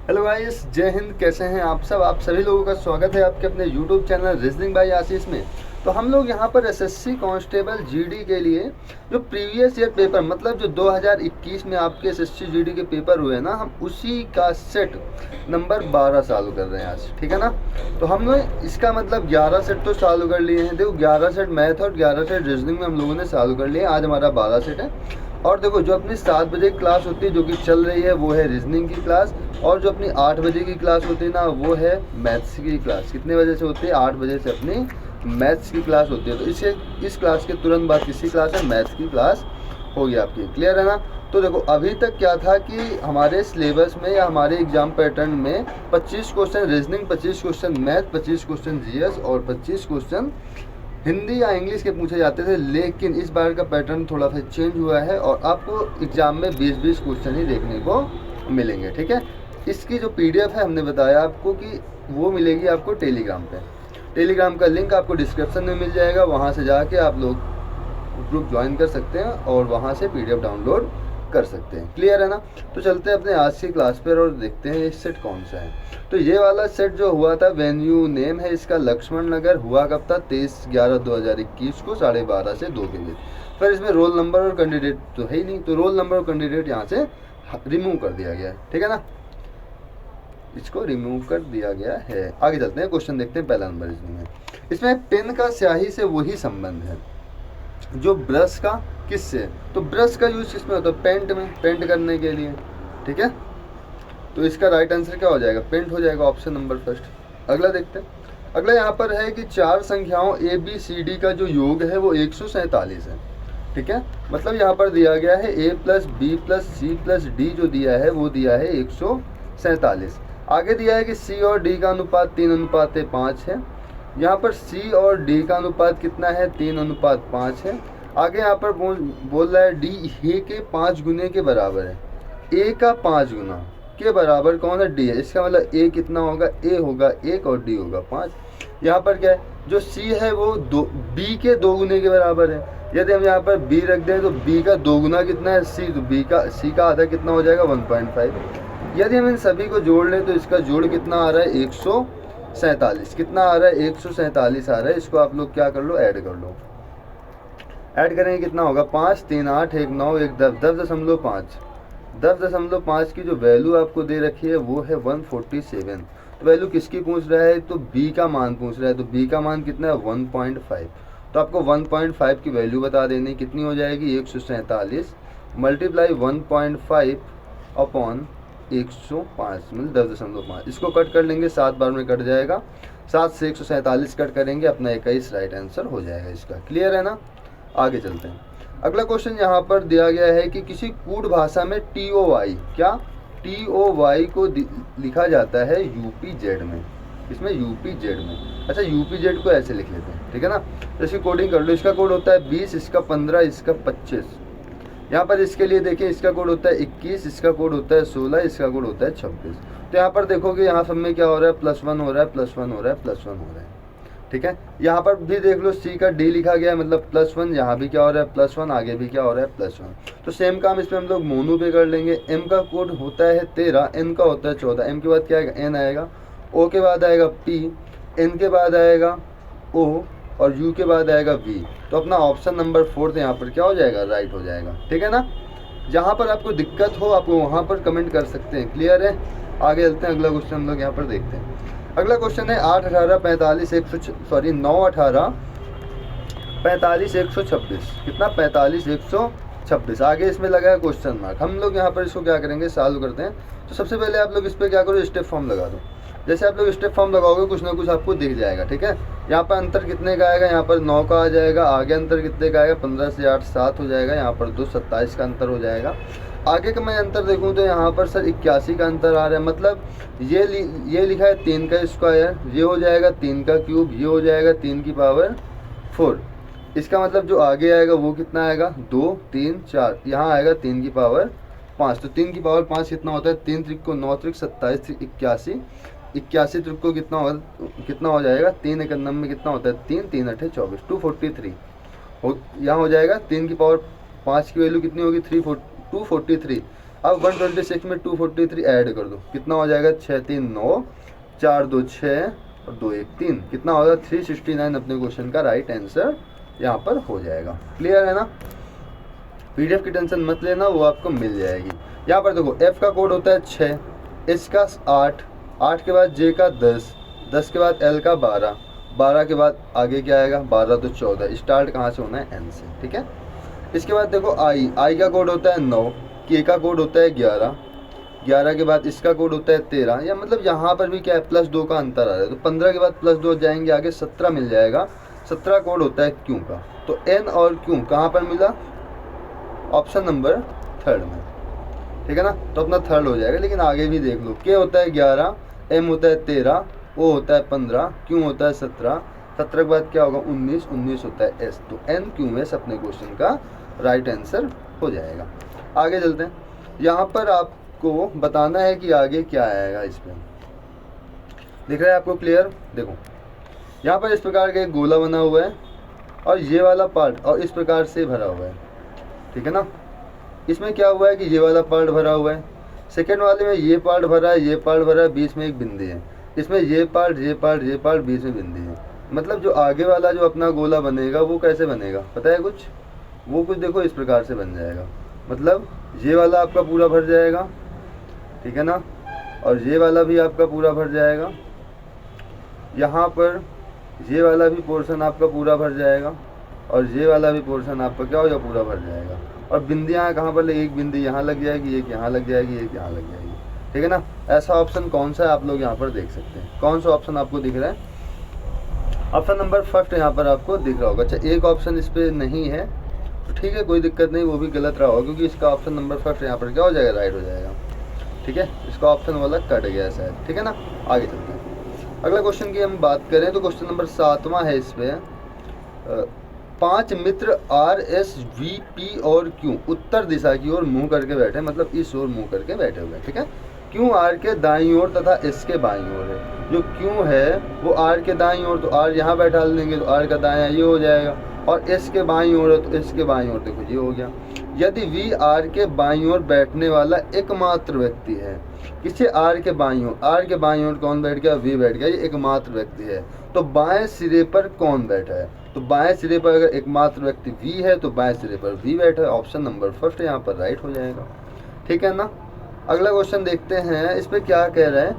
Hello guys, जय हिंद। कैसे हैं आप सब? आप सभी लोगों का स्वागत है आपके अपने यूट्यूब चैनल रीजनिंग बाय आशीष में। तो हम लोग यहाँ पर एसएससी कांस्टेबल जीडी के लिए जो प्रीवियस ईयर पेपर मतलब जो 2021 में आपके एसएससी जीडी के पेपर हुए ना, हम उसी का सेट नंबर 12 चालू कर रहे हैं आज, ठीक है ना। तो हम लोग इसका मतलब 11 सेट तो चालू कर लिए हैं। देखो 11 सेट मैथ और 11 सेट रीजनिंग में हम लोगों ने चालू कर लिए। आज हमारा 12 सेट है। और देखो जो अपनी 7 बजे की क्लास होती है जो कि चल रही है वो है रीजनिंग की क्लास, और जो अपनी 8 बजे की क्लास होती है ना वो है मैथ्स की क्लास। कितने बजे से होती है? 8 बजे से अपनी मैथ्स की क्लास होती है। तो इस क्लास के तुरंत बाद किसी क्लास है? मैथ्स की क्लास होगी आपकी। क्लियर है ना। तो देखो अभी तक क्या था कि हमारे सिलेबस में या हमारे एग्जाम पैटर्न में 25 question reasoning, 25 question math, 25 question GS और 25 क्वेश्चन हिंदी या इंग्लिश के पूछे जाते थे। लेकिन इस बार का पैटर्न थोड़ा सा चेंज हुआ है और आपको एग्जाम में 20-20 क्वेश्चन ही देखने को मिलेंगे, ठीक है। इसकी जो पीडीएफ है हमने बताया आपको कि वो मिलेगी आपको टेलीग्राम पे। टेलीग्राम का लिंक आपको डिस्क्रिप्शन में मिल जाएगा, वहाँ से जाके आप लोग ग्रुप ज्वाइन कर सकते हैं और वहाँ से पीडीएफ डाउनलोड कर सकते हैं। क्लियर है ना। तो चलते हैं अपने आज की क्लास पर और देखते हैं ये सेट कौन सा है। तो ये वाला सेट जो हुआ था वेन्यू नेम है इसका लक्ष्मण नगर, हुआ कब था? 23/11/2021 को 12:30 से 2 के बीच। फिर इसमें रोल नंबर और कैंडिडेट तो है ही नहीं, तो रोल नंबर और कैंडिडेट यहाँ से रिमूव कर दिया गया है, ठीक है ना। इसको रिमूव कर दिया गया है। आगे चलते हैं, क्वेश्चन देखते हैं। पहला नंबर इसमें पेन का स्याही से वही संबंध है जो ब्रश का किससे। तो ब्रश का यूज किसमें होता है? पेंट में, पेंट करने के लिए, ठीक है। तो इसका राइट आंसर क्या हो जाएगा? पेंट हो जाएगा, ऑप्शन नंबर फर्स्ट। अगला देखते हैं। अगला यहाँ पर है कि 4 संख्याओं ए बी सी डी का जो योग है वो 147 है, ठीक है। मतलब यहाँ पर दिया गया है a plus B plus C plus D, जो दिया है वो दिया है 147। आगे दिया है कि c और d का अनुपात 3:5 है। यहाँ पर c और d का अनुपात कितना है? 3:5 है। आगे यहाँ पर बोल रहा है d a के 5 गुने के बराबर है। a का 5 गुना के बराबर कौन है? d है। इसका मतलब a कितना होगा? a होगा 1 और d होगा 5। यहाँ पर क्या है? जो c है वो b के 2 गुने के बराबर है। यदि हम यहाँ पर b रख दें तो b का 2 गुना कितना है? c। तो c का आधा कितना हो जाएगा? 1.5। यदि हम इन सभी को जोड़ लें तो इसका जोड़ कितना आ रहा है? 147। कितना आ रहा है? 147 आ रहा है। इसको आप लोग क्या कर लो? ऐड कर लो। ऐड करेंगे कितना होगा? 5 3 8 1 9 1 10 10.5। 10.5 की जो वैल्यू आपको दे रखी है वो है 147। तो वैल्यू किसकी पूछ रहा है? तो b का मान पूछ रहा है। तो b का मान कितना है? 1.5। तो आपको 1.5 की वैल्यू बता देनी। कितनी हो जाएगी? 147 मल्टीप्लाई 1.5 अपॉन 105 मतलब 10.5। इसको कट कर लेंगे, 7 बार में कट जाएगा। 7 से 147 कट करेंगे, अपना 21 राइट आंसर हो जाएगा इसका। क्लियर है ना। आगे चलते हैं। अगला क्वेश्चन यहाँ पर दिया गया है कि किसी कूट भाषा में TOY क्या TOY को लिखा जाता है UPZ में। इसमें UPZ में, अच्छा UPZ को ऐसे लिख लेते हैं, ठीक है ना। तो इसकी कोडिंग कर लो। इसका कोड होता है 20, इसका 15, इसका 25। यहाँ पर इसके लिए देखिए, इसका कोड होता है 21, इसका कोड होता है 16, इसका कोड होता है 26। तो यहाँ पर देखोगे यहाँ सब में क्या हो रहा है? +1 हो रहा है, +1 हो रहा है, +1 हो रहा है, ठीक है। यहाँ पर भी देख लो C का D लिखा गया है मतलब +1। यहाँ भी क्या हो रहा है? +1। आगे भी क्या हो रहा है? +1। तो सेम काम इसमें हम लोग मोनू पे कर लेंगे। M का कोड होता है 13, N का होता है 14। M के बाद क्या आएगा? N आएगा। O के बाद आएगा P, N के बाद आएगा O और U के बाद आएगा V। तो अपना ऑप्शन नंबर 4 यहाँ पर क्या हो जाएगा? राइट हो जाएगा, ठीक है ना। जहाँ पर आपको दिक्कत हो आप वहाँ पर कमेंट कर सकते हैं। क्लियर है। आगे चलते हैं। अगला क्वेश्चन हम लोग यहाँ पर देखते हैं। अगला क्वेश्चन है 8 18 45 9 18 45 126। कितना? 45 126। आगे इसमें लगा है क्वेश्चन मार्क। हम लोग यहाँ पर इसको क्या करेंगे? सॉल्व करते हैं। तो सबसे पहले आप लोग इस पर क्या करो? स्टेप फॉर्म लगा दो। जैसे आप लोग स्टेप फॉर्म लगाओगे कुछ ना कुछ आपको दिख जाएगा, ठीक है। यहाँ पर अंतर कितने का आएगा? यहाँ पर 9 का आ जाएगा। आगे अंतर कितने का आएगा? 15 से 8 7 हो जाएगा। यहाँ पर 2 27 का अंतर हो जाएगा। आगे का मैं अंतर देखूँ तो यहाँ पर सर 81 का अंतर आ रहा है। मतलब ये लिखा है 3 का स्क्वायर, ये हो जाएगा 3 का क्यूब, ये हो जाएगा 3 की पावर 4। इसका मतलब जो आगे आएगा वो कितना आएगा? 2 3 4। यहाँ आएगा 3 की पावर 5। तो 3 की पावर 5 कितना होता है? 3 त्रिक को 9 त्रिक 27 81। 81 त्रिक को कितना हो जाएगा? 3 1 में कितना होता है? 3 3 8 24 243 यहाँ हो जाएगा। 3 की पावर 5 की वैल्यू कितनी होगी? 243। अब 126 में 243 ऐड कर दो, कितना हो जाएगा, 6 3 9, 4 2 6 और 2 1 3, कितना होगा 369 अपने क्वेश्चन का राइट आंसर यहाँ पर हो जाएगा। क्लियर है ना। पीडीएफ की टेंशन मत लेना, वो आपको मिल जाएगी। यहाँ पर देखो एफ का कोड होता है 6, एच का 8, 8 के बाद जे का 10, 10 के बाद एल का 12, 12 के बाद आगे क्या आएगा, 12 तो 14, स्टार्ट कहाँ से होना है, एन से। ठीक है। इसके बाद देखो आई, आई का कोड होता है 9, के का कोड होता है 11, 11 के बाद इसका कोड होता है 13, या मतलब यहाँ पर भी क्या है, +2 का अंतर आ रहा है, तो 15 के बाद +2 जाएंगे आगे 17 मिल जाएगा। 17 कोड होता है क्यू का। तो एन और क्यू कहाँ पर मिला, ऑप्शन नंबर 3 में। ठीक है ना, तो अपना 3 हो जाएगा। लेकिन आगे भी देख लो, के होता है 11, एम होता है 13, ओ होता है 15, क्यू होता है 17, 17 के बाद क्या होगा 19, 19 होता है एस। तो एन क्यू एस अपने क्वेश्चन का राइट आंसर हो जाएगा। आगे चलते हैं। यहाँ पर आपको बताना है कि आगे क्या आएगा। इस पर दिख रहा है आपको क्लियर। देखो यहाँ पर इस प्रकार का एक गोला बना हुआ है और ये वाला पार्ट और इस प्रकार से भरा हुआ है। ठीक है ना। इसमें क्या हुआ है कि ये वाला पार्ट भरा हुआ है, सेकेंड वाले में ये पार्ट भरा है, ये पार्ट भरा है, बीच में एक बिंदी है। इसमें ये पार्ट, ये पार्ट, ये पार्ट, बीच में बिंदी है। मतलब जो आगे वाला जो अपना गोला बनेगा वो कैसे बनेगा पता है कुछ, वो कुछ देखो इस प्रकार से बन जाएगा। मतलब ये वाला आपका पूरा भर जाएगा, ठीक है ना, और ये वाला भी आपका पूरा भर जाएगा। यहाँ पर ये वाला भी पोर्शन आपका पूरा भर जाएगा और ये वाला भी पोर्शन आपका क्या होगा, पूरा भर जाएगा। और बिंदियाँ कहाँ पर, एक बिंदी यहाँ लग जाएगी, एक यहाँ लग जाएगी, एक यहाँ लग जाएगी। ठीक है ना। ऐसा ऑप्शन कौन सा है आप लोग यहाँ पर देख सकते हैं। कौन सा ऑप्शन आपको दिख रहा है, ऑप्शन नंबर फर्स्ट यहाँ पर आपको दिख रहा होगा। अच्छा एक ऑप्शन इस पर नहीं है तो ठीक है, कोई दिक्कत नहीं, वो भी गलत रहा होगा क्योंकि इसका ऑप्शन नंबर फर्स्ट यहाँ पर क्या हो जाएगा, राइट हो जाएगा। ठीक है, इसका ऑप्शन वाला कट गया शायद। ठीक है ना। आगे चलते हैं। अगला क्वेश्चन की हम बात करें तो क्वेश्चन नंबर 7वां है। इस पर 5 मित्र आर एस वी पी और क्यू उत्तर दिशा की ओर मुंह करके बैठे, मतलब इस ओर मुंह करके बैठे हुए हैं। ठीक है। क्यू आर के दाईं ओर तथा एस के बाईं ओर है। जो क्यू है वो आर के दाईं ओर, तो आर यहाँ बैठा देंगे तो आर का दायां ये हो जाएगा, और एस के बाईं ओर है तो एस के बाईं ओर देखो ये हो गया। यदि वी आर के बाईं ओर बैठने वाला एकमात्र व्यक्ति है, किसे आर के बाईं ओर, आर के बाईं ओर कौन बैठ गया, वी बैठ गया, ये एकमात्र व्यक्ति है। तो बाएं सिरे पर कौन बैठा है, तो बाएं सिरे पर अगर एकमात्र व्यक्ति वी है तो बाएं सिरे पर वी बैठा है। ऑप्शन नंबर फर्स्ट यहाँ पर राइट हो जाएगा। ठीक है ना। अगला क्वेश्चन देखते हैं। इस पे क्या कह रहा है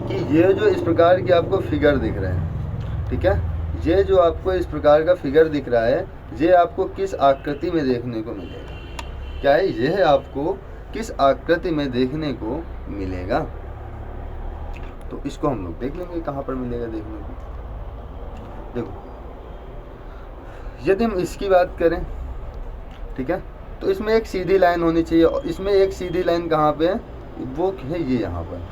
कि ये जो इस प्रकार की आपको फिगर दिख रहे हैं, ठीक है, ये जो आपको इस प्रकार का फिगर दिख रहा है, ये आपको किस आकृति में देखने को मिलेगा। क्या है, ये है आपको किस आकृति में देखने को मिलेगा। तो इसको हम लोग देख लेंगे कहाँ पर मिलेगा देखने को। देखो यदि हम इसकी बात करें, ठीक है, तो इसमें एक सीधी लाइन होनी चाहिए, और इसमें एक सीधी लाइन कहाँ पे है, वो है ये यहाँ पर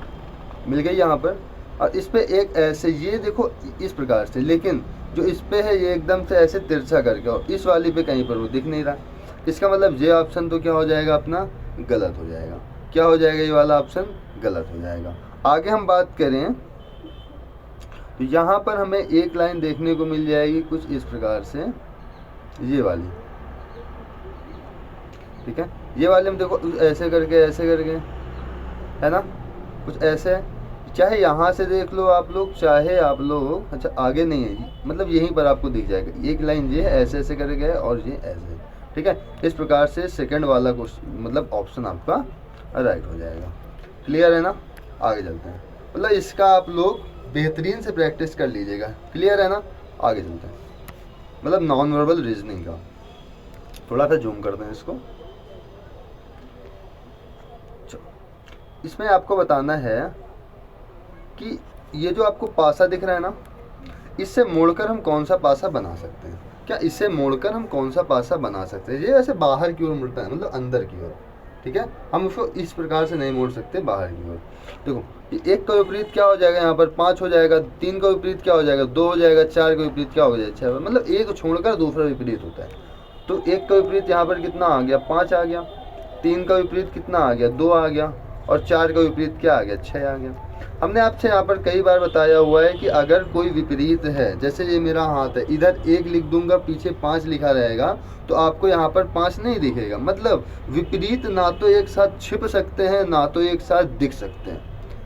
मिल गई यहाँ पर, और इस पे एक ऐसे ये देखो इस प्रकार से, लेकिन जो इस पे है ये एकदम से ऐसे तिरछा करके, और इस वाली पे कहीं पर वो दिख नहीं रहा। इसका मतलब ये ऑप्शन तो क्या हो जाएगा अपना, गलत हो जाएगा। क्या हो जाएगा, ये वाला ऑप्शन गलत हो जाएगा। आगे हम बात करें तो यहाँ पर हमें एक लाइन देखने को मिल जाएगी कुछ इस प्रकार से, ये वाली, ठीक है, ये वाले में देखो ऐसे करके है ना, कुछ ऐसे है। चाहे यहाँ से देख लो आप लोग, चाहे आप लोग, अच्छा आगे नहीं है, मतलब यहीं पर आपको दिख जाएगा एक लाइन ये है ऐसे ऐसे करके है और ये ऐसे। ठीक है, इस प्रकार से सेकंड वाला क्वेश्चन मतलब ऑप्शन आपका राइट हो जाएगा। क्लियर है ना। आगे चलते हैं। मतलब इसका आप लोग बेहतरीन से प्रैक्टिस कर लीजिएगा। क्लियर है ना। आगे चलते हैं। मतलब नॉन वर्बल रीजनिंग का थोड़ा सा जूम करते हैं इसको। इसमें आपको बताना है कि ये जो आपको पासा दिख रहा है ना, इससे मोड़कर हम कौन सा पासा बना सकते हैं। क्या इससे मोड़कर हम कौन सा पासा बना सकते हैं। ये ऐसे बाहर की ओर मुड़ता है, मतलब अंदर की ओर। ठीक है, हम उसको इस प्रकार से नहीं मोड़ सकते बाहर की ओर। देखो ये 1 का विपरीत क्या हो जाएगा, यहाँ पर 5 हो जाएगा, 3 का विपरीत क्या हो जाएगा, 2 हो जाएगा, 4 का विपरीत क्या हो जाएगा, 6। मतलब एक छोड़कर दूसरा विपरीत होता है। तो 1 का विपरीत यहाँ पर कितना आ गया, 5 आ गया। 3 का विपरीत कितना आ गया, 2 आ गया। और 4 का विपरीत क्या आ गया, 6 आ गया। हमने आपसे यहाँ पर कई बार बताया हुआ है कि अगर कोई विपरीत है, जैसे ये मेरा हाथ है, इधर 1 लिख दूंगा, पीछे 5 लिखा रहेगा, तो आपको यहाँ पर 5 नहीं दिखेगा। मतलब विपरीत ना तो एक साथ छिप सकते हैं, ना तो एक साथ दिख सकते हैं।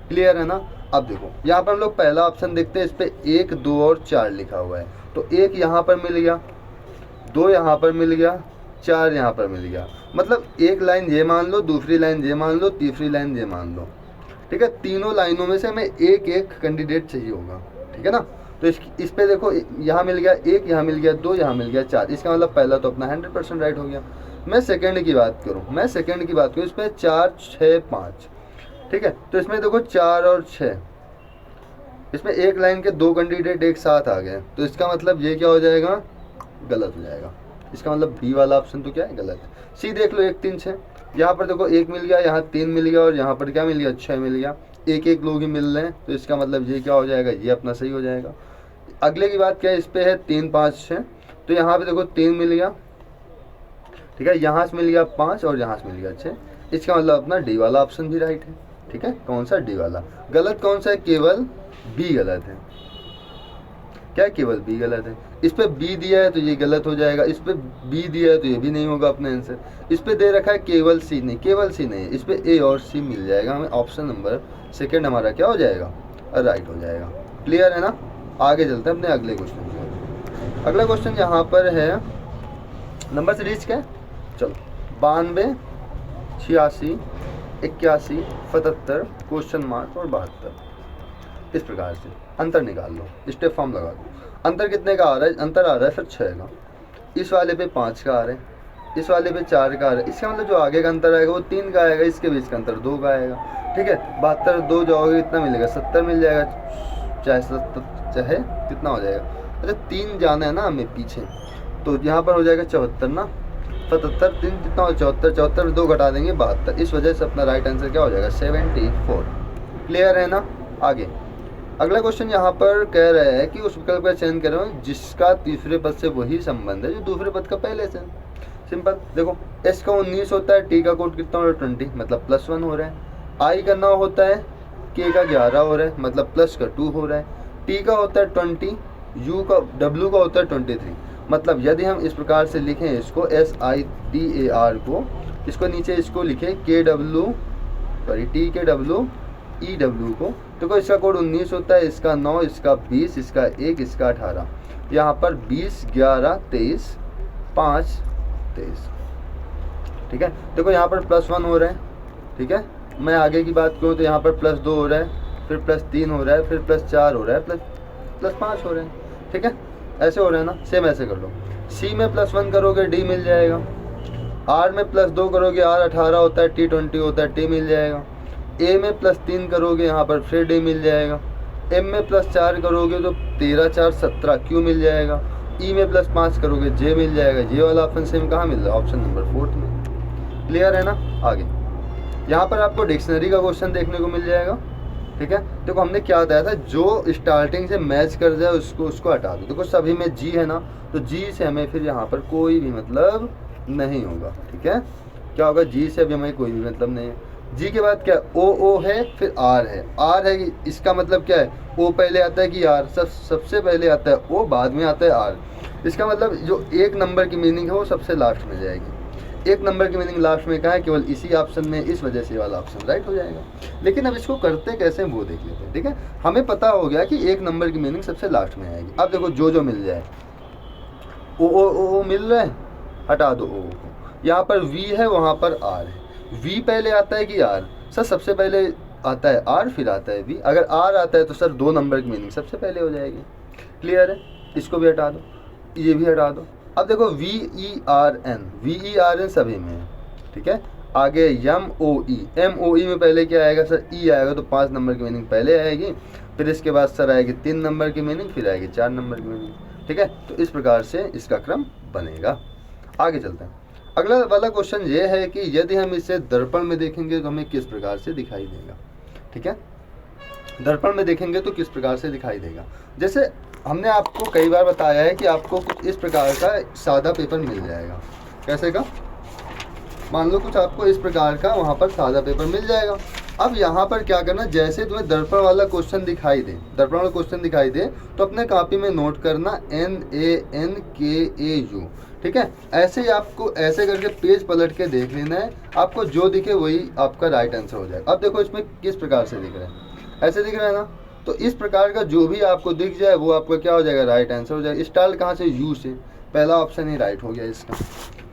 क्लियर है ना। अब देखो यहाँ पर हम लोग पहला ऑप्शन देखते हैं, इस पर 1, 2 और 4 लिखा हुआ है, तो 1 यहाँ पर मिल गया, 2 यहाँ पर मिल गया, 4 यहाँ पर मिल गया। मतलब एक लाइन ये मान लो, दूसरी लाइन ये मान लो, तीसरी लाइन ये मान लो, ठीक है। तीनों लाइनों में से हमें एक एक कैंडिडेट चाहिए होगा, ठीक है ना। तो इस पे देखो, यहाँ मिल गया 1, यहाँ मिल गया 2, यहाँ मिल गया 4, इसका मतलब पहला तो अपना 100% राइट हो गया। मैं सेकंड की बात करूँ, इस पर 4, 6, 5, ठीक है। तो इसमें देखो 4 और 6, इसमें एक लाइन के 2 कैंडिडेट एक साथ आ गए, तो इसका मतलब ये क्या हो जाएगा, गलत हो जाएगा। इसका मतलब बी वाला ऑप्शन तो क्या है, गलत है। सी देख लो, 1, 3, 6, यहाँ पर देखो 1 मिल गया, यहाँ 3 मिल गया, और यहाँ पर क्या मिल गया, 6 मिल गया। एक एक लोग ही मिल रहे हैं, तो इसका मतलब ये क्या हो जाएगा, ये अपना सही हो जाएगा। अगले की बात क्या है, इस पे है 3, 5, 6, तो यहाँ पे देखो 3 मिल गया, ठीक है, यहाँ से मिल गया 5 और यहाँ से मिल गया 6, इसका मतलब अपना डी वाला ऑप्शन भी राइट है, ठीक है। कौन सा, डी वाला। गलत कौन सा है, केवल बी गलत है। क्या, केवल बी गलत है। इस पे बी दिया है तो ये गलत हो जाएगा, इस पे बी दिया है तो ये भी नहीं होगा अपना आंसर। इस पे दे रखा है केवल सी, नहीं, केवल सी नहीं है, इस पे ए और सी मिल जाएगा हमें। ऑप्शन नंबर सेकंड हमारा क्या हो जाएगा, राइट हो जाएगा। क्लियर है ना। आगे चलते हैं अपने अगले क्वेश्चन की। अगला क्वेश्चन यहाँ पर है, नंबर सीरीज क्या है, चलो 92, 86, 81, 77, क्वेश्चन मार्क और 72। इस प्रकार से अंतर निकाल लो, स्टेप फॉर्म लगा दो। अंतर कितने का आ रहा है, अंतर आ रहा है फिर 6 का, इस वाले पे 5 का आ रहा है, इस वाले पे 4 का आ रहा है। इसका मतलब जो आगे का अंतर आएगा वो 3 का आएगा, इसके बीच का अंतर 2 का आएगा, ठीक है। 72 2 जाओगे कितना मिलेगा, 70 मिल जाएगा, चाहे कितना हो जाएगा। अच्छा 3 जाना है ना हमें पीछे, तो यहाँ पर हो जाएगा 74 ना, 77 3 कितना हो, 74, 74 2 घटा देंगे 72, इस वजह से अपना राइट आंसर क्या हो जाएगा, 74। क्लियर है ना। आगे अगला क्वेश्चन यहाँ पर कह रहा है कि उस विकल्प का चयन करो जिसका तीसरे पद से वही संबंध है जो दूसरे पद का पहले से। सिंपल देखो, एस का 19 होता है, टी का कोड कितना हो रहा है 20, मतलब +1 हो रहा है। आई का 9 होता है, के का 11 हो रहा है, मतलब प्लस का 2 हो रहा है। टी का होता है 20, यू का डब्ल्यू का होता है 23। मतलब यदि हम इस प्रकार से लिखें इसको, SITAR को, इसको नीचे इसको लिखें TKW को, देखो इसका कोड 19 होता है, इसका 9, इसका 20, इसका 1, इसका 18। यहाँ पर 20, 11, 23, 5, 23, ठीक है। देखो यहाँ पर +1 हो रहा है, ठीक है। मैं आगे की बात करूँ तो यहाँ पर +2 हो रहा है, फिर +3 हो रहा है, फिर +4 हो रहा है, +5 हो रहा है, ठीक है। ऐसे हो रहा है ना, सेम ऐसे कर लो। सी में +1 करोगे डी मिल जाएगा, आर में +2 करोगे आर 18 होता है, टी 20 होता है, टी मिल जाएगा। ए में +3 करोगे यहाँ पर फिर डी मिल जाएगा। एम में +4 करोगे तो 13 4 17 क्यू मिल जाएगा। ई में +5 करोगे जे मिल जाएगा। ये वाला ऑप्शन सेम कहाँ मिल रहा है, ऑप्शन नंबर 4 में। क्लियर है ना। आगे यहाँ पर आपको डिक्शनरी का क्वेश्चन देखने को मिल जाएगा, ठीक है। देखो हमने क्या बताया था, जो स्टार्टिंग से मैच कर जाए उसको हटा दो। देखो सभी में जी है ना, तो जी से हमें फिर यहाँ पर कोई भी मतलब नहीं होगा, ठीक है। क्या होगा, जी से अभी हमें कोई भी मतलब नहीं है। जी के बाद क्या है, ओ है, फिर आर है। आर है, इसका मतलब क्या है, ओ पहले आता है कि आर, सबसे पहले आता है ओ, बाद में आता है आर। इसका मतलब जो 1 नंबर की मीनिंग है वो सबसे लास्ट में जाएगी। 1 नंबर की मीनिंग लास्ट में कहाँ है, केवल इसी ऑप्शन में, इस वजह से वाला ऑप्शन राइट हो जाएगा। लेकिन अब इसको करते कैसे वो देख लेते हैं, ठीक है। हमें पता हो गया कि 1 नंबर की मीनिंग सबसे लास्ट में आएगी। अब देखो जो मिल जाए, ओ मिल रहा है, हटा दो ओ को। यहाँ पर वी है, वहाँ पर आर है। वी पहले आता है कि आर, सर सबसे पहले आता है आर, फिर आता है वी। अगर आर आता है तो सर 2 नंबर की मीनिंग सबसे पहले हो जाएगी। क्लियर है। इसको भी हटा दो, ये भी हटा दो। अब देखो VERN सभी में है, ठीक है। आगे MOE में पहले क्या आएगा सर, ई आएगा, तो 5 नंबर की मीनिंग पहले आएगी, फिर इसके बाद सर आएगी 3 नंबर की मीनिंग, फिर आएगी 4 नंबर की मीनिंग, ठीक है। तो इस प्रकार से इसका क्रम बनेगा। आगे चलते हैं। अगला वाला क्वेश्चन ये है कि यदि हम इसे दर्पण में देखेंगे तो हमें किस प्रकार से दिखाई देगा, ठीक है। दर्पण में देखेंगे तो किस प्रकार से दिखाई देगा। जैसे हमने आपको कई बार बताया है कि आपको कुछ इस प्रकार का सादा पेपर मिल जाएगा। कैसे का, मान लो कुछ आपको इस प्रकार का वहाँ पर सादा पेपर मिल जाएगा। अब यहाँ पर क्या करना, जैसे तुम्हें दर्पण वाला क्वेश्चन दिखाई दे, दर्पण वाला क्वेश्चन दिखाई दे तो अपने कॉपी में नोट करना NANKAU, ठीक है। ऐसे ही आपको ऐसे करके पेज पलट के देख लेना है, आपको जो दिखे वही आपका राइट आंसर हो जाएगा। अब देखो इसमें किस प्रकार से दिख रहा है, ऐसे दिख रहा है ना, तो इस प्रकार का जो भी आपको दिख जाए वो आपका क्या हो जाएगा, राइट आंसर हो जाएगा। स्टार्ट कहाँ से, यू से, पहला ऑप्शन ही राइट हो गया इसका,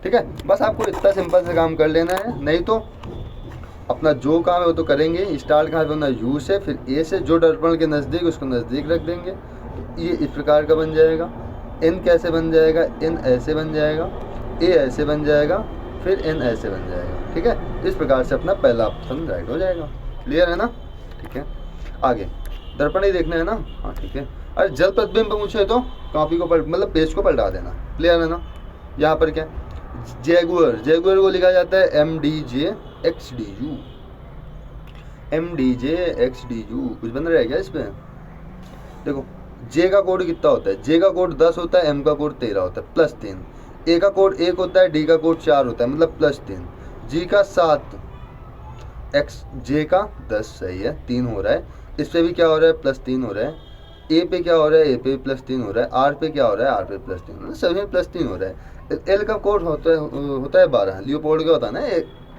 ठीक है। बस आपको इतना सिंपल से काम कर लेना है, नहीं तो अपना जो काम है वो तो करेंगे। स्टार्ट कहाँ से होना, यू से, फिर ए से, जो दर्पण के नज़दीक उसको नज़दीक रख देंगे, तो ये इस प्रकार का बन जाएगा। एन कैसे बन जाएगा, एन ऐसे बन जाएगा, ए ऐसे बन जाएगा, फिर एन ऐसे बन जाएगा, ठीक है। इस प्रकार से अपना पहला ऑप्शन राइट हो जाएगा। क्लियर है ना, ठीक है। आगे दर्पण ही देखना है ना, हाँ ठीक है। अरे जल प्रतिबिंब पूछे तो कॉपी को मतलब पेज को पलटा देना। क्लियर है ना। यहाँ पर क्या, जैगुअर, जैगुअर को लिखा जाता है MDJXDU, MDJXDU। कुछ बन रहा है क्या इस पर, देखो जे का कोड कितना होता है, जे का कोड 10 होता है, एम का कोड 13 होता है, +3। ए का कोड 1 होता है, डी का कोड 4 होता है, मतलब +3। जी का 7, एक्स जे का 10, सही है, 3 हो रहा है। इस पे भी क्या हो रहा है, +3 हो रहा है। ए पे क्या हो रहा है, ए पे +3 हो रहा है। आर पे क्या हो रहा है, आर पे +3 हो रहा है, सभी में +3 हो रहा है। एल का कोड होता है 12, लियोपोल्ड का होता है ना।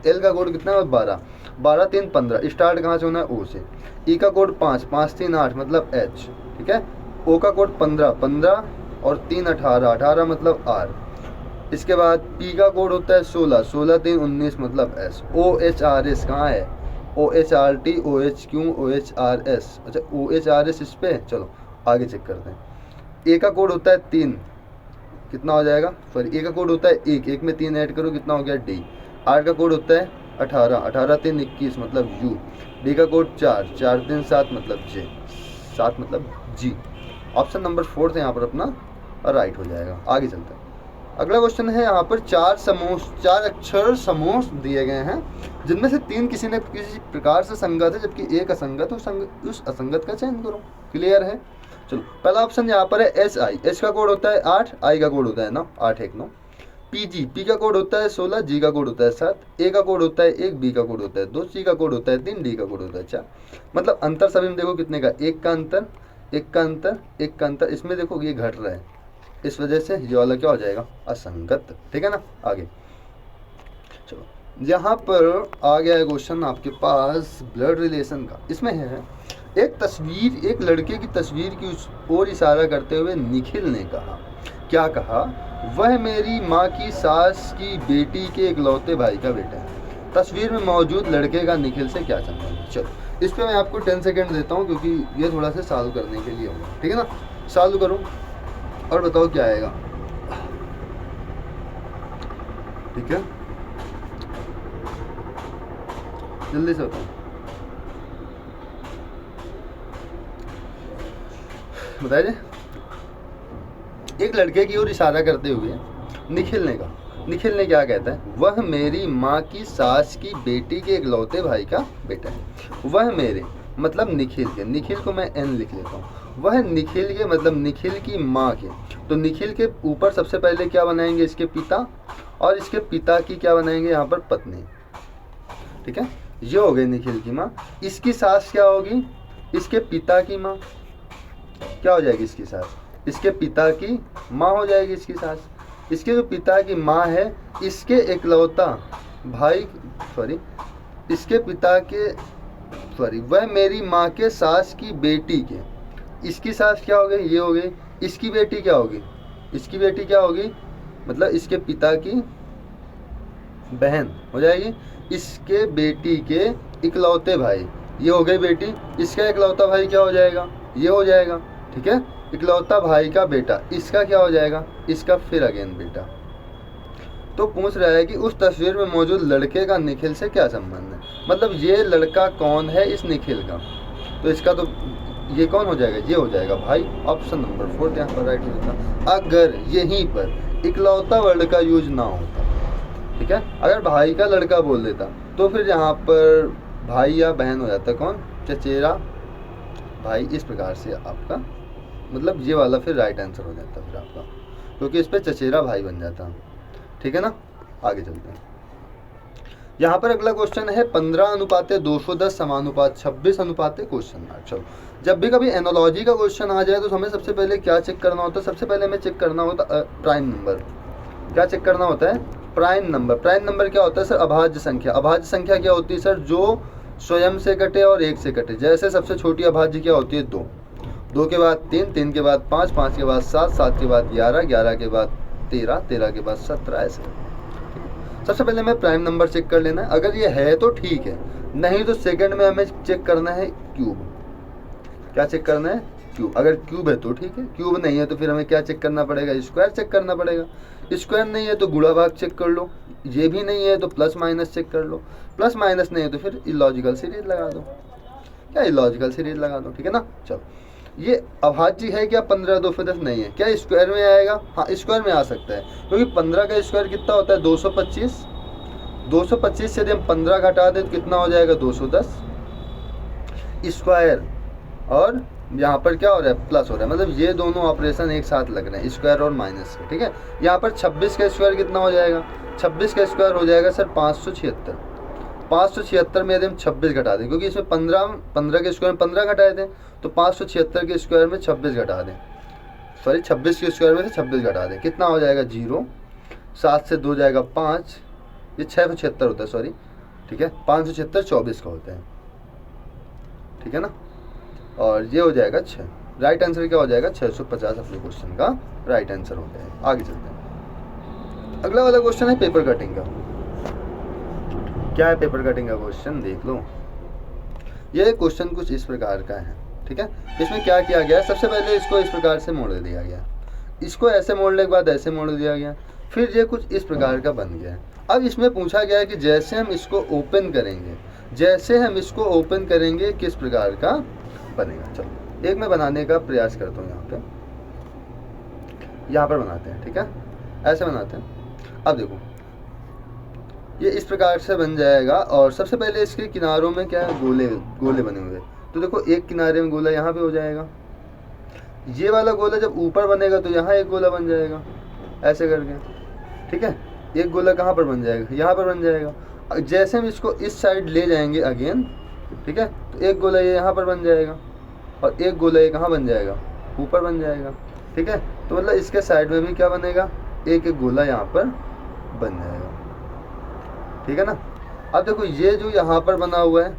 एल का कोड कितना है, 12, 12 3 15। स्टार्ट कहाँ से होना है, ओ से। ई का कोड 5, 5 3 8 मतलब एच, ठीक है। ओ का कोड 15, 15 और 3 18, 18 मतलब आर। इसके बाद पी का कोड होता है 16, 16 3 19 मतलब एस। OHRS कहाँ है, OHRT, OHQ, OHRS। अच्छा OHRS इस पे, चलो आगे चेक करते हैं। ए का कोड होता है 3, कितना हो जाएगा, सॉरी ए का कोड होता है 1, 1 में 3 ऐड करो कितना हो गया, डी। आर का कोड होता है 18, 18 3 21 मतलब यू। डी का कोड 4, 4 3 7 मतलब जे, 7 मतलब जी। ऑप्शन नंबर 4 से यहाँ पर अपना राइट हो जाएगा। आगे चलते हैं। अगला क्वेश्चन है, यहाँ पर 4 अक्षर समूह दिए गए हैं, जिनमें से 3 किसी न किसी प्रकार से संगत है, जबकि एक असंगत है। उस असंगत का चयन करो। क्लियर है, चलो पहला ऑप्शन यहाँ पर है SI। एच का कोड होता है 8, आई का कोड होता है 9, 8 1 9। PG, पी का कोड होता है 16, जी का कोड होता है 7, ए का कोड होता है 1, बी का कोड होता है 2, सी का कोड होता है 3, डी का कोड होता है 4। मतलब अंतर सभी में देखो कितने का, 1 का अंतर, 1 का अंतर, 1 का अंतर। इसमें देखो ये घट रहा है, इस वजह से ये वाला क्या हो जाएगा, असंगत, ठीक है ना। आगे चलो, यहाँ पर आ गया है क्वेश्चन आपके पास ब्लड रिलेशन का। इसमें है एक तस्वीर, एक लड़के की तस्वीर की उस ओर इशारा करते हुए निखिल ने कहा, क्या कहा, वह मेरी माँ की सास की बेटी के इकलौते भाई का बेटा है। तस्वीर में मौजूद लड़के का निखिल से क्या संबंध है। चलो इस पर मैं आपको 10 सेकेंड देता हूँ, क्योंकि ये थोड़ा सा सॉल्व करने के लिए होगा, ठीक है ना। सॉल्व करो और बताओ क्या आएगा, ठीक है, जल्दी से बताओ, बताइए। एक लड़के की ओर इशारा करते हुए निखिल ने कहा, निखिल ने क्या कहता है, वह मेरी माँ की सास की बेटी के इकलौते भाई का बेटा है। वह मेरे मतलब निखिल के, निखिल को मैं एन लिख लेता हूँ। वह निखिल के मतलब निखिल की माँ के, तो निखिल के ऊपर सबसे पहले क्या बनाएंगे, इसके पिता, और इसके पिता की क्या बनाएंगे यहाँ पर, पत्नी, ठीक है। ये हो गई निखिल की माँ। इसकी सास क्या होगी, इसके पिता की माँ क्या हो जाएगी, इसकी सास, इसके पिता की माँ हो जाएगी इसकी सास। इसके जो पिता की माँ है, इसके इकलौता भाई, सॉरी इसके पिता के, सॉरी वह मेरी माँ के सास की बेटी के, इसकी सास क्या हो गई, ये हो गई। इसकी बेटी क्या होगी, इसकी बेटी क्या होगी, मतलब इसके पिता की बहन हो जाएगी। इसके बेटी के इकलौते भाई, ये हो गई बेटी। इसका इकलौता भाई क्या हो जाएगा, ये हो जाएगा, ठीक है। इकलौता भाई का बेटा, इसका क्या हो जाएगा, इसका फिर अगेन बेटा। तो पूछ रहा है कि उस तस्वीर में मौजूद लड़के का निखिल से क्या संबंध है, मतलब ये लड़का कौन है इस निखिल का, तो इसका तो ये कौन हो जाएगा, ये हो जाएगा भाई। ऑप्शन नंबर 4 यहाँ पर राइट होता। अगर यहीं पर इकलौता वर्ड का यूज ना होता, ठीक है, अगर भाई का लड़का बोल देता तो फिर यहाँ पर भाई या बहन हो जाता, कौन, चचेरा भाई। इस प्रकार से आपका मतलब ये वाला फिर राइट आंसर हो जाता फिर आपका, क्योंकि इस पर चचेरा भाई बन जाता, ठीक है ना। आगे चलते हैं। यहाँ पर अगला क्वेश्चन है 15:210 समानुपात 26 क्वेश्चन मार्क। चलो, जब भी कभी एनोलॉजी का क्वेश्चन आ जाए तो हमें सबसे पहले क्या चेक करना होता है? सबसे पहले हमें चेक करना होता है प्राइम नंबर। क्या चेक करना होता है? Prime number. प्राइम नंबर क्या होता है सर? अभाज्य संख्या। अभाज्य संख्या क्या होती है सर? जो स्वयं से कटे और 1 से कटे। जैसे सबसे छोटी अभाज्य क्या होती है? 2, 2 के बाद 3, 3 के बाद 5, 5 के बाद 7, 7 के बाद 11, 11 के बाद 13, 13 के बाद 17, ऐसे। सबसे पहले हमें प्राइम नंबर चेक कर लेना है। अगर ये है तो ठीक है, नहीं तो सेकंड में हमें चेक करना है क्यूब। क्या चेक करना है? क्यूब। अगर क्यूब है तो ठीक है, क्यूब नहीं है तो फिर हमें क्या चेक करना पड़ेगा? स्क्वायर चेक करना पड़ेगा। स्क्वायर नहीं है तो गुणा भाग चेक कर लो। ये भी नहीं है तो प्लस माइनस चेक कर लो। प्लस माइनस नहीं है तो फिर इलॉजिकल सीरीज लगा दो। क्या? इलॉजिकल सीरीज लगा दो, ठीक है ना। चलो, ये अभाज्य है क्या? 15/210 नहीं है। क्या स्क्वायर में आएगा? हाँ, स्क्वायर में आ सकता है, क्योंकि 15 का स्क्वायर कितना होता है? 225। 225 से यदि हम 15 घटा दें तो कितना हो जाएगा? 210 स्क्वायर। और यहाँ पर क्या हो रहा है? प्लस हो रहा है। मतलब ये दोनों ऑपरेशन एक साथ लग रहे हैं, स्क्वायर और माइनस के, ठीक है। यहाँ पर 26 का स्क्वायर कितना हो जाएगा? 26 का स्क्वायर हो जाएगा सर 576। 576 में यदि हम 26 घटा दें, क्योंकि इसमें 15 के स्क्वायर में 15 घटाए थे, तो 576 के स्क्वायर में 26 घटा दें, सॉरी 26 के स्क्वायर में से 26 घटा दें, कितना हो जाएगा? 0। 7 से 2 जाएगा 5, ये 676 होता है, सॉरी, ठीक है। 576 24 का होता है, ठीक है ना। और ये हो जाएगा 6। राइट आंसर क्या हो जाएगा? 650 अपने क्वेश्चन का राइट आंसर हो जाएगा। आगे चलते हैं। अगला वाला क्वेश्चन है पेपर कटिंग का। क्या है पेपर कटिंग का क्वेश्चन? देख लो। ये क्वेश्चन कुछ इस प्रकार का है, ठीक है। इसमें क्या किया गया? सबसे पहले इसको इस प्रकार से मोड़ दिया गया, इसको ऐसे मोड़ने के बाद ऐसे मोड़ दिया गया, फिर ये कुछ इस प्रकार का बन गया। अब इसमें पूछा गया है कि जैसे हम इसको ओपन करेंगे, जैसे हम इसको ओपन करेंगे किस प्रकार का बनेगा। चलो, एक मैं बनाने का प्रयास करता हूँ। यहाँ पर बनाते हैं, ठीक है, ऐसे बनाते हैं। अब देखो, ये इस प्रकार से बन जाएगा। और सबसे पहले इसके किनारों में क्या है? गोले गोले बने हुए। तो देखो, एक किनारे में गोला यहाँ पे हो जाएगा। ये वाला गोला जब ऊपर बनेगा तो यहाँ एक गोला बन जाएगा, ऐसे करके, ठीक है। एक गोला कहाँ पर बन जाएगा? यहाँ पर बन जाएगा। जैसे हम इसको इस साइड ले जाएंगे अगेन, ठीक है, तो एक गोला ये यहाँ पर बन जाएगा और एक गोला ये कहाँ बन जाएगा? ऊपर बन जाएगा, ठीक है। तो मतलब इसके साइड में भी क्या बनेगा? एक एक गोला यहाँ पर बन जाएगा, ठीक है ना। अब देखो, ये जो यहाँ पर बना हुआ है,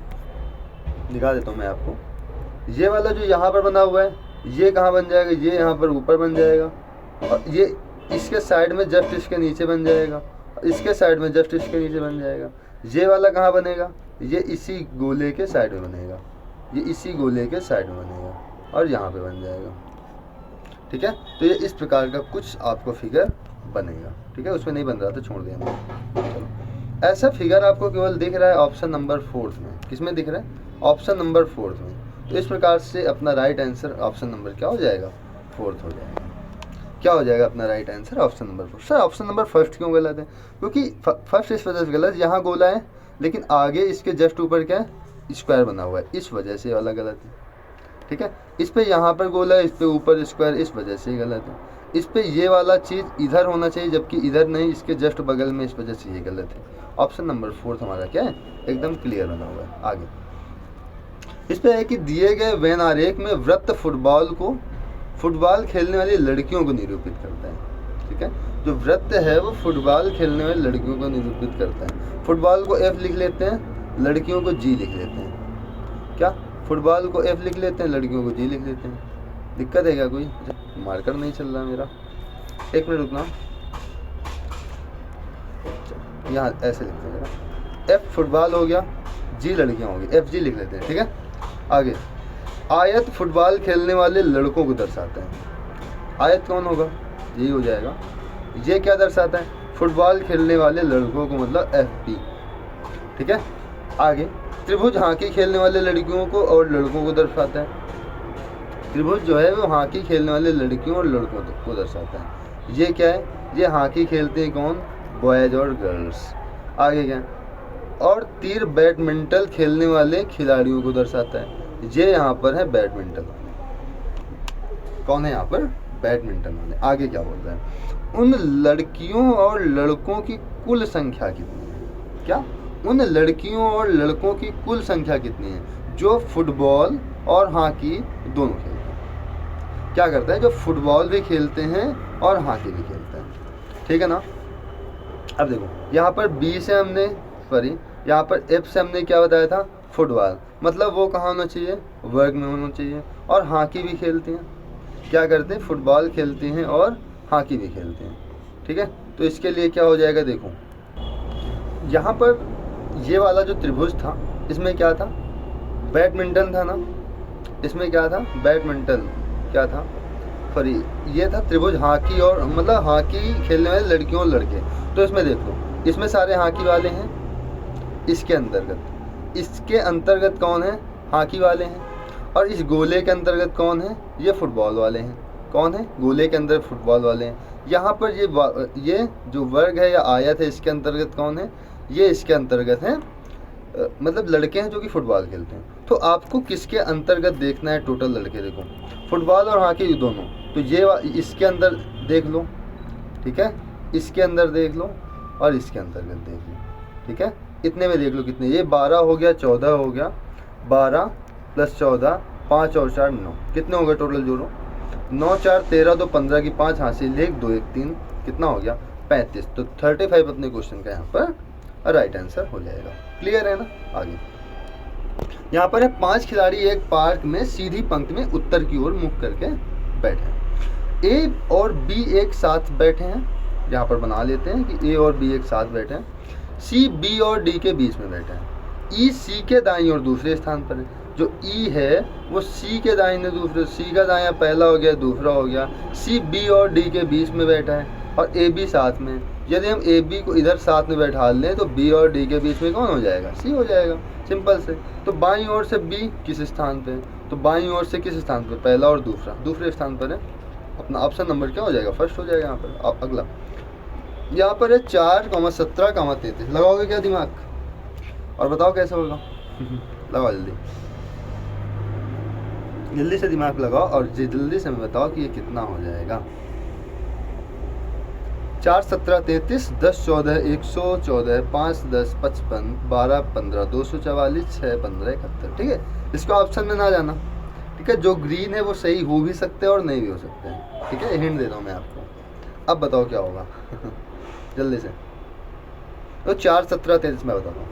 दिखा देता हूँ मैं आपको। ये वाला जो यहाँ पर बना हुआ है, ये कहाँ बन जाएगा? ये यहाँ पर ऊपर बन जाएगा। और ये इसके साइड में जस्ट इसके नीचे बन जाएगा, इसके साइड में जस्ट इसके नीचे बन जाएगा। ये वाला कहाँ बनेगा? ये इसी गोले के साइड में बनेगा, ये इसी गोले के साइड में बनेगा और यहाँ पे बन जाएगा, ठीक है। तो ये इस प्रकार का कुछ आपको फिगर बनेगा, ठीक है। उसमें नहीं बन रहा था, छोड़ दिया मैंने। चलो, ऐसा फिगर आपको केवल दिख रहा है ऑप्शन नंबर 4 में। किसमें दिख रहा है? ऑप्शन नंबर 4 में। तो इस प्रकार से अपना राइट आंसर ऑप्शन नंबर क्या हो जाएगा? 4 हो जाएगा। क्या हो जाएगा अपना right answer? Option number 4। Sir option number 1 क्यों गलत है? क्योंकि फर्स्ट इस वजह से गलत, यहाँ गोला है लेकिन आगे इसके जस्ट ऊपर क्या है? स्क्वायर बना हुआ है, इस वजह से वाला गलत है, ठीक है। इस पे यहाँ पर गोला है, इस पे ऊपर स्क्वायर, इस वजह से गलत है। इस पे ये वाला चीज़ इधर होना चाहिए जबकि इधर नहीं, इसके जस्ट बगल में, इस वजह से ये गलत है। ऑप्शन नंबर 4 हमारा क्या है? एकदम क्लियर बना हुआ है। आगे इस पे है कि दिए गए वेन आरेख में वृत्त फुटबॉल खेलने वाली लड़कियों को निरूपित करता है, ठीक है। जो वृत्त है वो फुटबॉल खेलने वाली लड़कियों को निरूपित करता है। फुटबॉल को F लिख लेते हैं, लड़कियों को G लिख लेते हैं। क्या? फुटबॉल को F लिख लेते हैं, लड़कियों को G लिख लेते हैं। दिक्कत है क्या कोई? मार्कर नहीं चल रहा मेरा, एक मिनट रुकना। यहाँ ऐसे लिखते हैं, F फुटबॉल हो गया, G लड़कियाँ होगी, FG लिख लेते हैं, ठीक है। आगे आयत फुटबॉल खेलने वाले लड़कों को दर्शाता है। आयत कौन होगा? यही हो जाएगा। ये क्या दर्शाता है? फुटबॉल खेलने वाले लड़कों को, मतलब FP, ठीक है। आगे त्रिभुज हॉकी खेलने वाले लड़कियों को और लड़कों को दर्शाता है। त्रिभुज जो है वो हॉकी खेलने वाले लड़कियों और लड़कों को दर्शाता है। ये क्या है? ये हॉकी खेलते हैं कौन? बॉयज और गर्ल्स। आगे क्या? और तीर बैडमिंटन खेलने वाले खिलाड़ियों को दर्शाता है। ये यहाँ पर है बैडमिंटन वाले। कौन है यहाँ पर? बैडमिंटन वाले। आगे क्या बोल रहे हैं? उन लड़कियों और लड़कों की कुल संख्या कितनी है? क्या? उन लड़कियों और लड़कों की कुल संख्या कितनी है जो फुटबॉल और हॉकी दोनों खेलते हैं। क्या करता है, जो फुटबॉल भी खेलते हैं और हॉकी भी खेलते हैं, ठीक है ना। अब देखो यहाँ पर बी से हमने सॉरी यहाँ पर एफ से हमने क्या बताया था, फुटबॉल, मतलब वो कहाँ होना चाहिए, वर्ग में होना चाहिए। और हॉकी भी खेलती हैं, क्या करते हैं, फुटबॉल खेलती हैं और हॉकी भी खेलते हैं, ठीक है। तो इसके लिए क्या हो जाएगा, देखो यहाँ पर ये वाला जो त्रिभुज था इसमें क्या था, बैडमिंटन था ना, इसमें क्या था, बैडमिंटन क्या था, सॉरी ये था त्रिभुज हॉकी और मतलब हॉकी खेलने वाले लड़कियों और लड़के। तो इसमें देख लो, इसमें सारे हॉकी वाले हैं, इसके अंतर्गत कौन है, हॉकी वाले हैं। और इस गोले के अंतर्गत कौन है, ये फुटबॉल वाले हैं। कौन है, गोले के अंदर फुटबॉल वाले हैं। यहाँ पर ये जो वर्ग है या आयत है इसके अंतर्गत कौन है, ये इसके अंतर्गत है, मतलब लड़के हैं जो कि फुटबॉल खेलते हैं। तो आपको किसके अंतर्गत देखना है, टोटल लड़के देखो, फुटबॉल और हॉकी दोनों। तो ये इसके अंदर देख लो, ठीक है, इसके अंदर देख लो और इसके अंतर्गत देख लो, ठीक है। इतने में देख लो कितने, ये 12 हो गया, 14 हो गया, 12 + 14, 5 और 4 9, कितने हो गए टोटल जोड़ो, 9 4 13, 2 15 की 5 हासिल, 1 2 1 3, कितना हो गया 35। तो 35 अपने क्वेश्चन का यहाँ पर राइट आंसर हो जाएगा। क्लियर है ना। आगे यहाँ पर है 5 खिलाड़ी एक पार्क में सीधी पंक्ति में उत्तर की ओर मुख करके बैठे हैं। ए और बी एक साथ बैठे हैं, यहाँ पर बना लेते हैं कि ए और बी एक साथ बैठे हैं। सी बी और डी के बीच में बैठे हैं। ई सी के दाईं ओर दूसरे स्थान पर है। जो ई है वो सी के दाईं दूसरे, सी का दायां पहला हो गया, दूसरा हो गया। सी बी और डी के बीच में बैठा है और ए बी साथ में। यदि हम ए बी को इधर साथ में बैठा लें तो बी और डी के बीच में कौन हो जाएगा, सी हो जाएगा, सिंपल से। तो बाईं ओर से बी किस स्थान पे, तो बाईं ओर से किस स्थान पे, पहला और दूसरा, दूसरे स्थान पर है। अपना ऑप्शन नंबर क्या हो जाएगा, फर्स्ट हो जाएगा यहाँ पर। अब अगला यहाँ पर है 4, 17, 33। लगाओगे क्या दिमाग और बताओ कैसे होगा। लगाओ जल्दी जल्दी से दिमाग लगाओ और जल्दी से मैं बताओ कि ये कितना हो जाएगा। 4 17 33, 10 14 114, 5 10 55, 12 15 244, 6 15 71। ठीक है, इसको ऑप्शन में ना जाना। ठीक है, जो ग्रीन है वो सही हो भी सकते हैं और नहीं भी हो सकते हैं। ठीक है, हिंट दे रहा हूँ मैं आपको। अब बताओ क्या होगा। जल्दी से। तो 4 17 33 में बताता हूँ।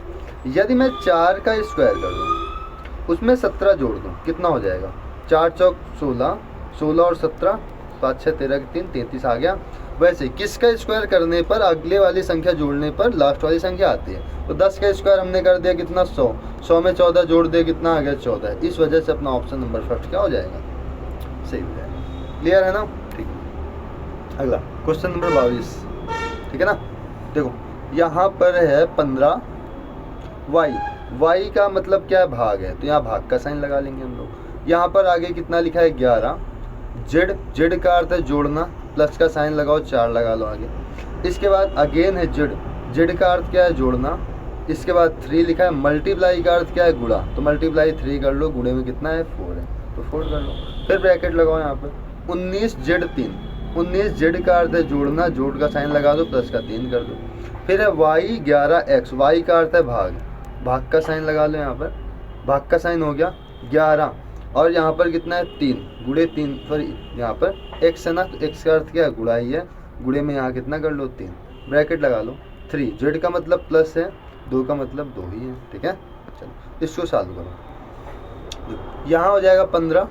यदि मैं 4 का स्क्वायर कर दूँ, उसमें 17 जोड़ दूँ, कितना हो जाएगा। 4 चौक 16, 16 और 17, 5 6 13 3, 33 आ गया। वैसे किसका स्क्वायर करने पर अगले वाली संख्या जोड़ने पर लास्ट वाली संख्या आती है। तो 10 का स्क्वायर हमने कर दिया कितना, 100, 100 में 14 जोड़ दिया, कितना आ गया 14। इस वजह से अपना ऑप्शन नंबर फर्स्ट क्या हो जाएगा, सही हो जाएगा। क्लियर है ना। ठीक है, अगला क्वेश्चन नंबर 22। ठीक है ना। देखो यहाँ पर है 15 वाई, वाई का मतलब क्या है, भाग है, तो यहाँ भाग का साइन लगा लेंगे हम लोग। यहाँ पर आगे कितना लिखा है 11। जेड, जेड का अर्थ है जोड़ना, प्लस का साइन लगाओ, 4 लगा लो आगे। इसके बाद अगेन है जेड, जेड का अर्थ क्या है जोड़ना। इसके बाद 3 लिखा है, मल्टीप्लाई का अर्थ क्या है गुणा, तो मल्टीप्लाई 3 कर लो, गुणे में कितना है 4 है, तो 4 कर लो। फिर ब्रैकेट लगाओ यहाँ पर 19 जेड 3, 19 जेड का अर्थ है जोड़ना, जोड़ का साइन लगा दो, प्लस का 3 कर दो। फिर है वाई 11 एक्स, वाई का अर्थ है भाग, भाग का साइन लगा लो यहाँ पर, भाग का साइन हो गया 11 और यहाँ पर कितना है 3, गुणे 3, सॉरी यहाँ पर एक्स है ना, तो एक्स का अर्थ क्या है गुणा ही है, गुणे में यहाँ कितना कर लो 3, ब्रैकेट लगा लो 3, जेड का मतलब प्लस है, 2 का मतलब 2 ही है। ठीक है, चलो इसको सॉल्व करो। यहाँ हो जाएगा 15,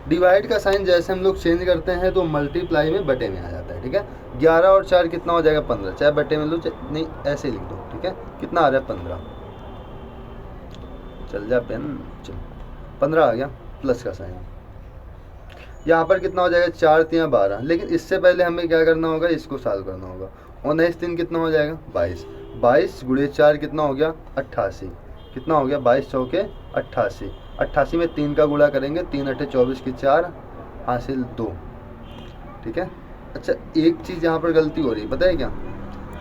डिवाइड का साइन जैसे हम लोग चेंज करते हैं तो मल्टीप्लाई में बटे में आ जाता है। ठीक है, 11 और 4 कितना हो जाएगा 15, चाहे बटे में लो नहीं ऐसे ही लिख दो। ठीक है, कितना आ रहा है 15, चल जा पेन, चलो 15 आ गया, प्लस का साइन। यहाँ पर कितना हो जाएगा 4 3 12, लेकिन इससे पहले हमें क्या करना होगा, इसको सॉल्व करना होगा। 19 3 कितना हो जाएगा 22, 22 गुणे 4 कितना हो गया 88, कितना हो गया 22 चौके 88, 88 में 3 का गुणा करेंगे, 3 8 24 की 4 हासिल 2। ठीक है, अच्छा एक चीज़ यहाँ पर गलती हो रही है, पता है क्या,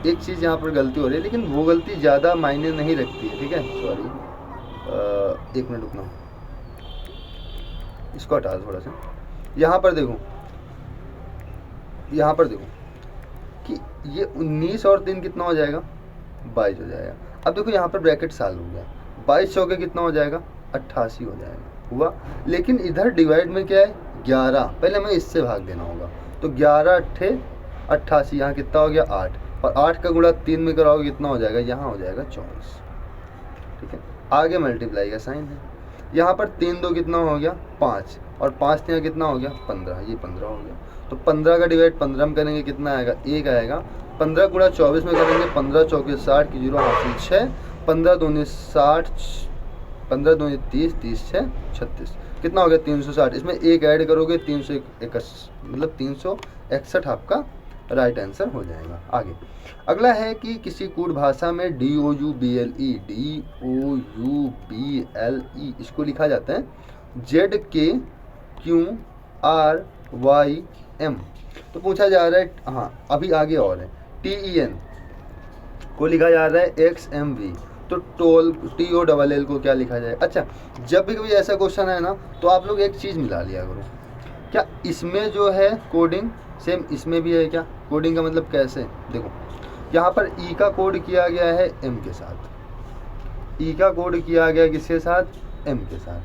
एक चीज़ यहाँ पर गलती हो रही है, लेकिन वो गलती ज़्यादा मायने नहीं रखती है। ठीक है, सॉरी 1 मिनट रुकना, इसको हटा दो थोड़ा सा। यहाँ पर देखो, यहाँ पर देखो कि ये 19 और 3 कितना हो जाएगा 22 हो जाएगा। अब देखो यहाँ पर ब्रैकेट साल हो गया, 22 चौके कितना हो जाएगा, 88 हो जाएगा, हुआ। लेकिन इधर डिवाइड में क्या है, 11, पहले हमें इससे भाग देना होगा, तो 11 अट्ठे 88, यहाँ कितना हो गया 8, और 8 का गुणा 3 में कराओगे कितना हो जाएगा, यहाँ हो जाएगा 24, ठीक है। आगे मल्टीप्लाई का साइन है, यहाँ पर 3 2 कितना हो गया 5, और 5 यहाँ कितना हो गया 15, ये 15 हो गया। तो 15 का डिवाइड 15 में करेंगे कितना आएगा, 1 आएगा। 15 गुणा 24 में करेंगे, 15 चौके 60 की 0 हासिल 6, 15 दूनी 60, 15 दूनी 30, 30 6 36, कितना हो गया 360। इसमें एक ऐड करोगे 361, मतलब 361 आपका राइट आंसर हो जाएगा। आगे अगला है कि किसी कूट भाषा में DOUBLE इसको लिखा जाता है ZKQRYM। तो पूछा जा रहा है, हाँ अभी आगे और है, TEN को लिखा जा रहा है XMV, तो TOLL को क्या लिखा जाए। अच्छा, जब भी कभी ऐसा क्वेश्चन है ना, तो आप लोग एक चीज़ मिला लिया करो, क्या इसमें जो है कोडिंग सेम इसमें भी है क्या। कोडिंग का मतलब कैसे, देखो यहाँ पर E का कोड किया गया है M के साथ, E का कोड किया गया किसके साथ, M के साथ।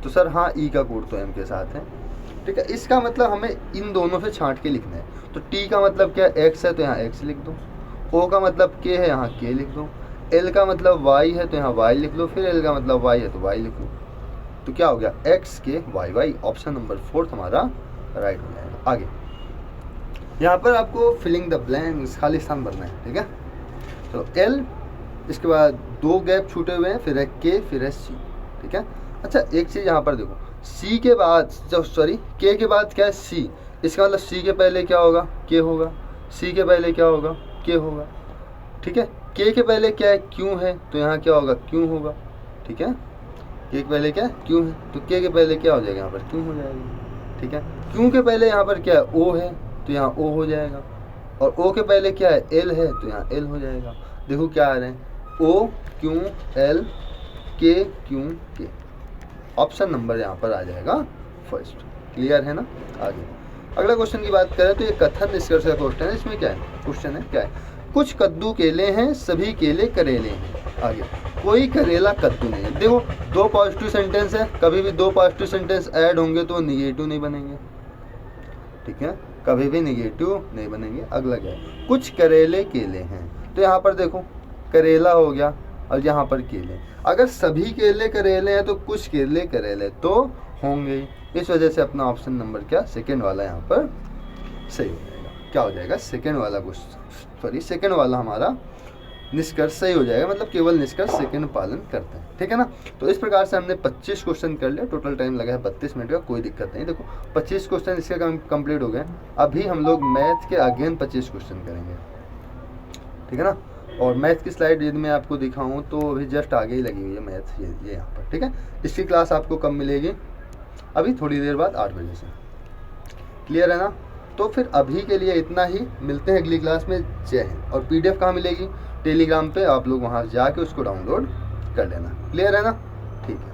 तो सर हाँ, E का कोड तो M के साथ है, ठीक है। इसका मतलब हमें इन दोनों से छांट के लिखना है। तो T का मतलब क्या X है, तो यहाँ X लिख दो। O का मतलब K है, यहाँ K लिख दो। L का मतलब Y है, तो यहाँ Y लिख लो। फिर L का मतलब Y है, तो Y लिख लो। तो क्या हो गया, XKYY, ऑप्शन नंबर 4 हमारा राइट हो जाएगा। आगे यहाँ पर आपको फिलिंग द ब्लैंक्स, खाली स्थान भरना है, ठीक है। तो L, इसके बाद 2 गैप छूटे हुए हैं, फिर है K, फिर है C, ठीक है। अच्छा एक चीज़ यहाँ पर देखो, C के बाद K के बाद क्या है C, इसका मतलब C के पहले क्या होगा, K होगा। C के पहले क्या होगा, K होगा, ठीक है। K के पहले क्या है, Q है, तो यहाँ क्या होगा, Q होगा, ठीक है। K के पहले क्या है, Q है, तो K के पहले क्या हो जाएगा, यहाँ पर Q हो जाएगा, ठीक है। Q के पहले यहाँ पर क्या है, O है, तो यहाँ O हो जाएगा। और O के पहले क्या है, L है, तो यहाँ L हो जाएगा। देखो क्या आ रहे हैं, O Q L K Q K, option number यहाँ पर आ जाएगा फर्स्ट। क्लियर है ना। आगे अगला क्वेश्चन की बात करें तो ये कथन निष्कर्ष का क्वेश्चन है। इसमें क्या है, क्वेश्चन है क्या है, कुछ कद्दू केले हैं, सभी केले करेले हैं। आगे कोई करेला कद्दू नहीं है। देखो 2 पॉजिटिव सेंटेंस है, कभी भी 2 पॉजिटिव सेंटेंस ऐड होंगे तो निगेटिव नहीं बनेंगे, ठीक है, कभी भी निगेटिव नहीं बनेंगे। अगला क्या है, कुछ करेले केले हैं, तो यहाँ पर देखो करेला हो गया और यहाँ पर केले। अगर सभी केले करेले हैं तो कुछ केले करेले तो होंगे, इस वजह से अपना ऑप्शन नंबर क्या, सेकंड वाला यहाँ पर सही हो जाएगा। क्या हो जाएगा, सेकंड वाला क्वेश्चन, सेकंड वाला हमारा निष्कर्ष सही हो जाएगा, मतलब केवल निष्कर्ष सेकंड पालन करते हैं, ठीक है ना। तो इस प्रकार से हमने 25 क्वेश्चन कर लिया, टोटल टाइम लगा है 32 मिनट का, कोई दिक्कत नहीं। देखो 25 क्वेश्चन इसके कंप्लीट हो गए। अभी हम लोग मैथ के अगेन 25 क्वेश्चन करेंगे, ठीक है ना। और मैथ की स्लाइड यदि मैं आपको दिखाऊं तो अभी जस्ट आगे ही लगी हुई है मैथ, ये यहाँ पर, ठीक है। इसकी क्लास आपको कब मिलेगी, अभी थोड़ी देर बाद 8 बजे से। क्लियर है ना। तो फिर अभी के लिए इतना ही, मिलते हैं अगली क्लास में। जय हिंद। और PDF कहाँ मिलेगी, टेलीग्राम पे, आप लोग वहाँ जाके उसको डाउनलोड कर लेना। क्लियर है ना, ठीक है।